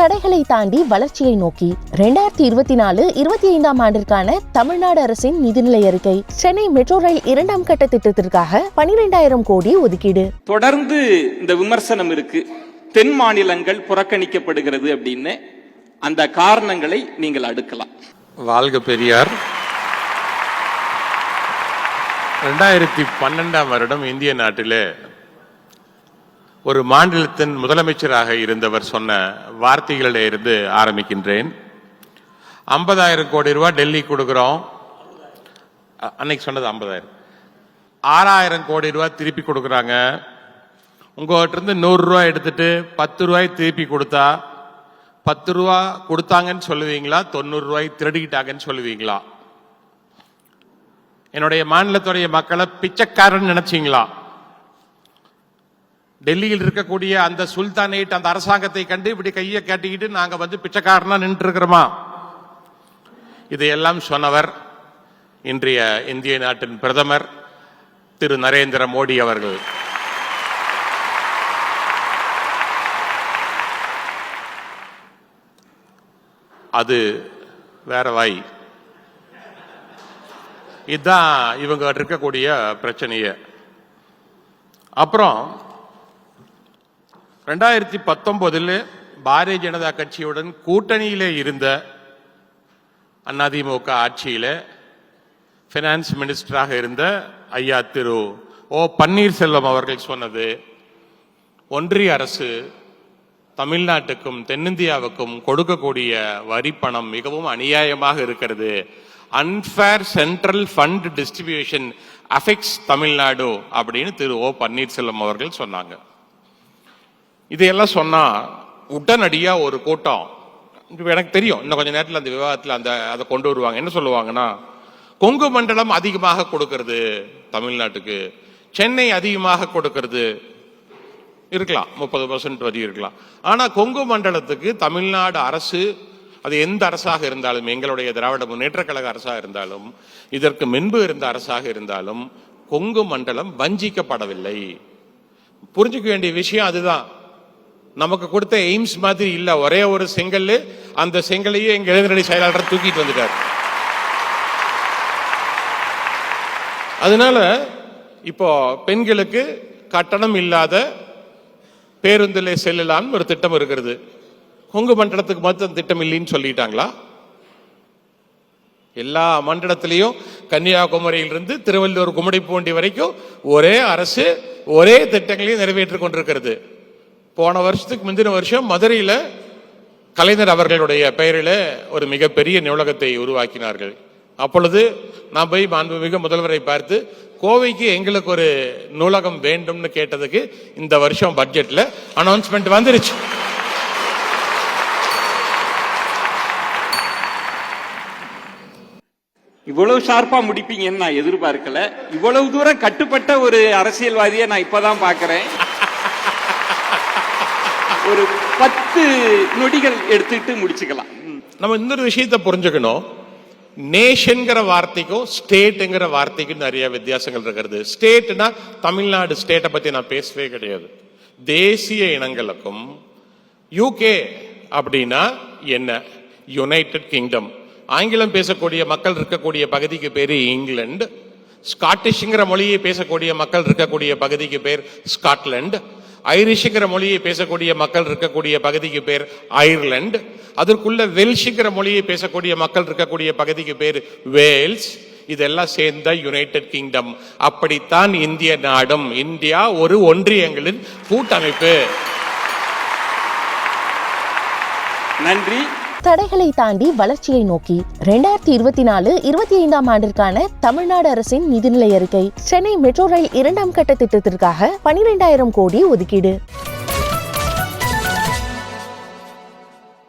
தடைகளை தாண்டி வளர்ச்சியை நோக்கி 2024-25 ஆண்டிற்கான தமிழ்நாடு அரசின் நிதிநிலை அறிக்கை. சென்னை மெட்ரோ ரயில் 2ஆம் கட்ட திட்டத்திற்காக 12,000 கோடி ஒதுக்கீடு. தொடர்ந்து இந்த விமர்சனம் இருக்கு, தென் மாநிலங்கள் புறக்கணிக்கப்படுகிறது அப்படின்னு. அந்த காரணங்களை நீங்கள் அடுக்கலாம். வாழ்க பெரியார். 2012ஆம் வருடம் இந்திய நாட்டிலே ஒரு மாநிலத்தின் முதலமைச்சராக இருந்தவர் சொன்ன வார்த்தைகளில் இருந்து ஆரம்பிக்கின்றேன். 50,000 கோடி ரூபாய் டெல்லி கொடுக்கிறோம். அன்னைக்கு சொன்னது 50,000. 6,000 கோடி ரூபாய் திருப்பி கொடுக்குறாங்க. உங்ககிட்ட இருந்து 100 ரூபாய் எடுத்துட்டு 10 ரூபாய் திருப்பி கொடுத்தா 10 ரூபா கொடுத்தாங்கன்னு சொல்லுவீங்களா, 90 ரூபாய் திருடிக்கிட்டாங்கன்னு சொல்லுவீங்களா? என்னுடைய மாநிலத்துடைய மக்களை பிச்சைக்காரன் நினைச்சீங்களா? டெல்லியில் இருக்கக்கூடிய அந்த சுல்தானேட் அந்த அரசாங்கத்தை கண்டு இப்படி கையை கட்டிக்கிட்டு நாங்க பிச்சைக்காரனா நின்று இருக்கிறோமா? இதையெல்லாம் சொன்னவர் இன்றைய இந்திய நாட்டின் பிரதமர் திரு நரேந்திர மோடி அவர்கள். அது வேற வாய். இதுதான் இவங்க இருக்கக்கூடிய பிரச்சனைய. அப்புறம் 2019 பாரதிய ஜனதா கட்சியுடன் கூட்டணியிலே இருந்த அதிமுக ஆட்சியில பினான்ஸ் மினிஸ்டராக இருந்த ஐயா திரு ஓ பன்னீர்செல்வம் அவர்கள் சொன்னது, ஒன்றிய அரசு தமிழ்நாட்டுக்கும் தென்னிந்தியாவுக்கும் கொடுக்கக்கூடிய வரி பணம் மிகவும் அநியாயமாக இருக்கிறது. Unfair central fund distribution affects Tamil Nadu அப்படின்னு திரு ஓ பன்னீர்செல்வம் அவர்கள் சொன்னாங்க. இதையெல்லாம் சொன்னா உடனடியா ஒரு கூட்டம், எனக்கு தெரியும் இன்னும் கொஞ்ச நேரத்தில் அந்த விவாதத்தில் அதை கொண்டு வருவாங்க. என்ன சொல்லுவாங்கன்னா, கொங்கு மண்டலம் அதிகமாக கொடுக்கிறது தமிழ்நாட்டுக்கு, சென்னை அதிகமாக கொடுக்கிறது இருக்கலாம், 30% வரி இருக்கலாம். ஆனா கொங்கு மண்டலத்துக்கு தமிழ்நாடு அரசு, அது எந்த அரசாக இருந்தாலும், எங்களுடைய திராவிட முன்னேற்ற கழக அரசாக இருந்தாலும், இதற்கு முன்பு இருந்த அரசாக இருந்தாலும், கொங்கு மண்டலம் வஞ்சிக்கப்படவில்லை. புரிஞ்சுக்க வேண்டிய விஷயம் அதுதான். நமக்கு கொடுத்த எய்ம்ஸ் மாதிரி இல்ல, ஒரே ஒரு செங்கல், அந்த செங்கலையே எங்க இளைஞரணி செயலாளர் தூக்கிட்டு வந்துட்டார். அதனால இப்போ பெண்களுக்கு கட்டணம் இல்லாத பேருந்தில் செல்லலாம் ஒரு திட்டம் இருக்கிறது. கொங்கு மண்டலத்துக்கு மட்டும் திட்டம் இல்லைன்னு சொல்லிட்டாங்களா? எல்லா மண்டலத்திலையும் கன்னியாகுமரியிலிருந்து திருவள்ளூர் கும்மிடிப்பூண்டி வரைக்கும் ஒரே அரசு ஒரே திட்டங்களையும் நிறைவேற்றிக் கொண்டிருக்கிறது. போன வருஷத்துக்கு முந்தின வருஷம் மதுரையில கலைஞர் அவர்களுடைய பெயரில் ஒரு மிகப்பெரிய நூலகத்தை உருவாக்கினார்கள். அப்பொழுது நான் போய் மாண்புமிகு முதல்வரை பார்த்து, கோவைக்கு எங்களுக்கு ஒரு நூலகம் வேண்டும்னு கேட்டதுக்கு இந்த வருஷம் பட்ஜெட்ல அனௌன்ஸ்மெண்ட் வந்துருச்சு. இவ்வளவு ஷார்ப்பா முடிப்பீங்கன்னு நான் எதிர்பார்க்கல. இவ்வளவு தூரம் கட்டுப்பட்ட ஒரு அரசியல்வாதியை நான் இப்பதான் பாக்குறேன். ஒரு 10 நொடிகள் எடுத்துட்டு முடிச்சுக்கலாம். நம்ம இன்னொரு விஷயத்தை புரிஞ்சுக்கணும். நேஷன்ங்கிற வார்த்தைக்கும் ஸ்டேட்ங்கிற வார்த்தைக்கும் நிறைய வித்தியாசங்கள் இருக்கிறது. ஸ்டேட்னா தமிழ்நாடு ஸ்டேட்டை பத்தி நான் பேசவே கிடையாது. தேசிய இனங்களுக்கும் யூகே அப்படின்னா என்ன, யுனைடெட் கிங்டம். ஆங்கிலம் பேசக்கூடிய மக்கள் இருக்கக்கூடிய பகுதிக்கு பேரு இங்கிலாந்து. ஸ்காட்டிஷ்ங்கிற மொழியை பேசக்கூடிய மக்கள் இருக்கக்கூடிய பகுதிக்கு பேர் ஸ்காட்லாந்து. ஐரிஷ்ங்கிற மொழியை பேசக்கூடிய மக்கள் இருக்கக்கூடிய பகுதிக்கு பேர் அயர்லாந்து. அதற்குள்ள வெல்ஷிங்கிற மொழியை பேசக்கூடிய மக்கள் இருக்கக்கூடிய பகுதிக்கு பேர் வேல்ஸ். இதெல்லாம் சேர்ந்த யுனைடெட் கிங்டம். அப்படித்தான் இந்திய நாடும். இந்தியா ஒரு ஒன்றியங்களின் கூட்டமைப்பு. நன்றி. தடைகளை தாண்டி வளர்ச்சியை நோக்கி 2024-25 ஆண்டிற்கான தமிழ்நாடு அரசின் நிதிநிலை அறிக்கை. சென்னை மெட்ரோ ரயில் 2ஆம் கட்ட திட்டத்திற்காக 12,000 கோடி ஒதுக்கீடு.